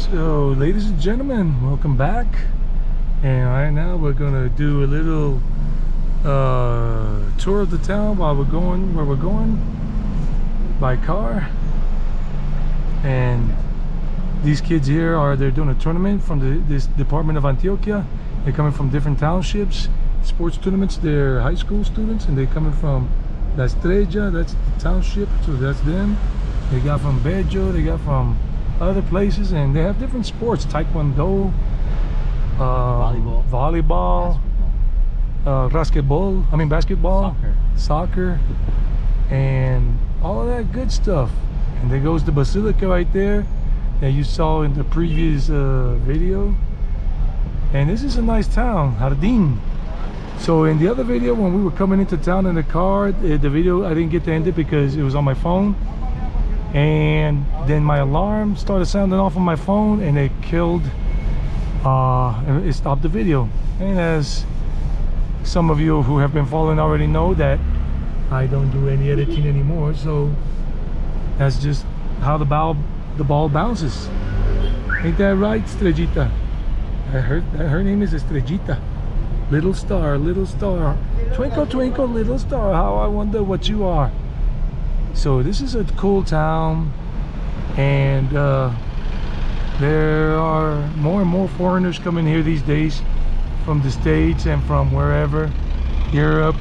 So, ladies and gentlemen, welcome back. And right now we're gonna do a little tour of the town while we're going where we're going by car. And these kids here they're doing a tournament from this department of Antioquia. They're coming from different townships, sports tournaments. They're high school students, and they're coming from La Estrella, that's the township, so that's them. They got from Bello, they got from other places, and they have different sports: taekwondo, volleyball, basketball, soccer, and all of that good stuff. And there goes the basilica right there that you saw in the previous video. And this is a nice town, Jardin. So in the other video, when we were coming into town in the car, the video I didn't get to end it because it was on my phone. And then my alarm started sounding off on my phone, and it killed, it stopped the video. And as some of you who have been following already know, that I don't do any editing anymore, so that's just how the ball bounces. Ain't that right, Estrellita? Her name is Estrellita. Little star, twinkle twinkle little star, how I wonder what you are. So this is a cool town, and there are more and more foreigners coming here these days from the States and from wherever, Europe.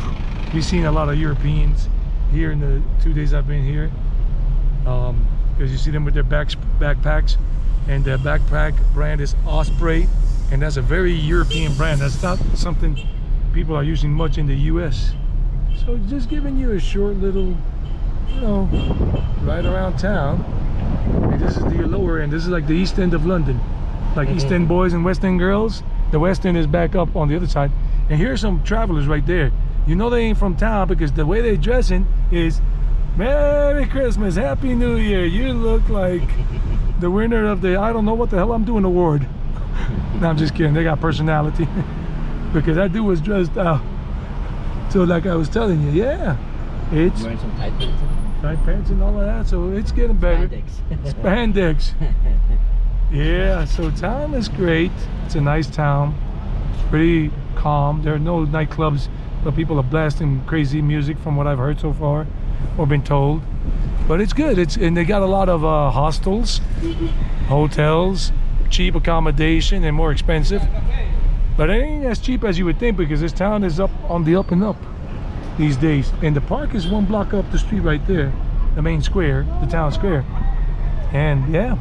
We've seen a lot of Europeans here in the 2 days I've been here, because you see them with their backpacks, and the backpack brand is Osprey, and that's a very European brand. That's not something people are using much in the US. So just giving you a short little, right around town. And this is the lower end. This is like the east end of London, like East End boys and West End girls. The West End is back up on the other side. And here's some travelers right there. You know they ain't from town, because the way they dressing is Merry Christmas, Happy New Year. You look like the winner of the I don't know what the hell I'm doing award. No, I'm just kidding. They got personality. Because that dude was dressed out. So like I was telling you, yeah, it's wearing some tight pants. Tight pants and all of that, so it's getting better. Spandex. Yeah, so town is great. It's a nice town. It's pretty calm. There are no nightclubs, but people are blasting crazy music from what I've heard so far or been told. But it's good. And they got a lot of hostels, hotels, cheap accommodation, and more expensive. But it ain't as cheap as you would think, because this town is on the up and up these days. And the park is 1 block up the street right there, the main square, the town square. And yeah,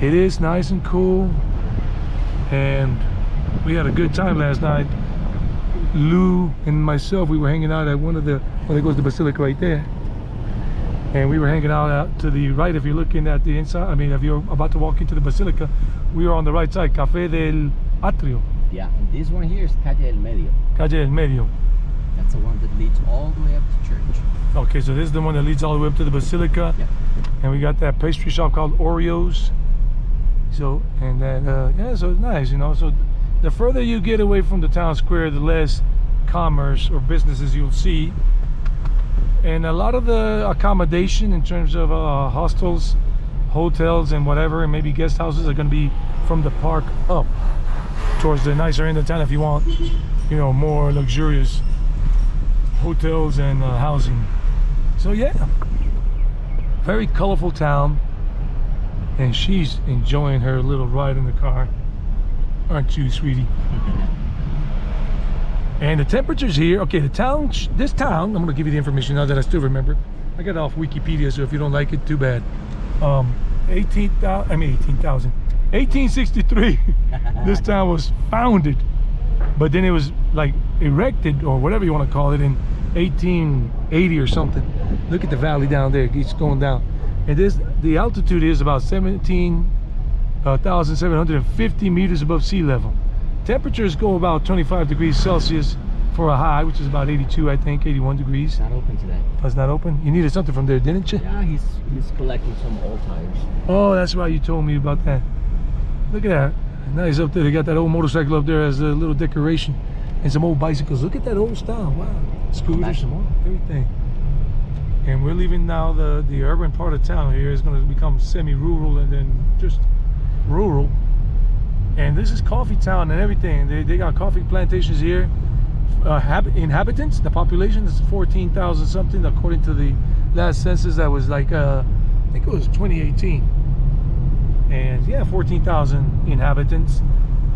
it is nice and cool, and we had a good time last night. Lou and myself, we were hanging out at one of the, there goes the basilica right there, and we were hanging out to the right. If you're looking at the inside, if you're about to walk into the basilica, we were on the right side, Café del Atrio. Yeah, and this one here is Calle del Medio. Calle del Medio. That's the one that leads all the way up to church. Okay, so this is the one that leads all the way up to the basilica. Yep. And we got that pastry shop called Oreos. So, and then, yeah, so it's nice, So the further you get away from the town square, the less commerce or businesses you'll see. And a lot of the accommodation in terms of hostels, hotels, and whatever, and maybe guest houses, are going to be from the park up towards the nicer end of town if you want, more luxurious hotels and housing. So yeah, very colorful town, and she's enjoying her little ride in the car, aren't you, sweetie? And the temperatures here, okay, this town, I'm going to give you the information now that I still remember. I got it off Wikipedia, so if you don't like it, too bad. 1863 this town was founded, but then it was like erected, or whatever you want to call it, in 1880 or something. Look at the valley down there, it keeps going down. And the altitude is about 17,750 meters above sea level. Temperatures go about 25 degrees Celsius for a high, which is about 82, I think, 81 degrees. It's not open today. Oh, it's not open? You needed something from there, didn't you? Yeah, he's collecting some old tires. Oh, that's right, you told me about that. Look at that. Nice up there. They got that old motorcycle up there as a little decoration. And some old bicycles. Look at that old style. Wow. Scooters, everything. And we're leaving now the urban part of town here. Is going to become semi-rural and then just And this is coffee town and everything. They got coffee plantations here. Inhabitants, the population is 14,000 something according to the last census that was like I think it was 2018. And yeah, 14,000 inhabitants.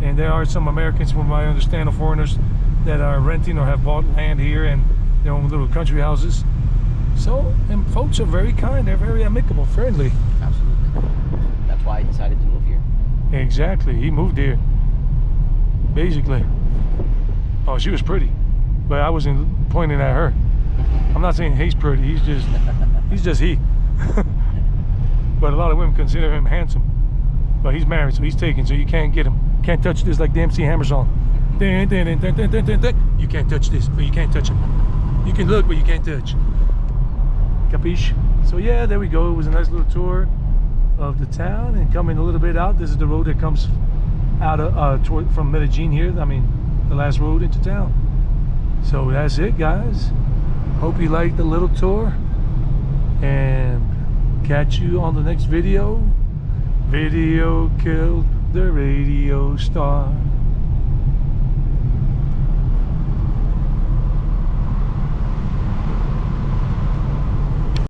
And there are some Americans, from what I understand, or foreigners that are renting or have bought land here and their own little country houses. So, and folks are very kind. They're very amicable, friendly. Absolutely. That's why I decided to move here. Exactly. He moved here. Basically. Oh, she was pretty, but I wasn't pointing at her. I'm not saying he's pretty. He's just he. But a lot of women consider him handsome. But he's married, so he's taken. So you can't get him. Can't touch this, like the MC Hammer song. You can't touch this, but you can't touch him. You can look, but you can't touch. Capiche? So yeah, there we go. It was a nice little tour of the town, and coming a little bit out. This is the road that comes out of from Medellin here. I mean, the last road into town. So that's it, guys. Hope you liked the little tour, and catch you on the next video. Video killed the radio star.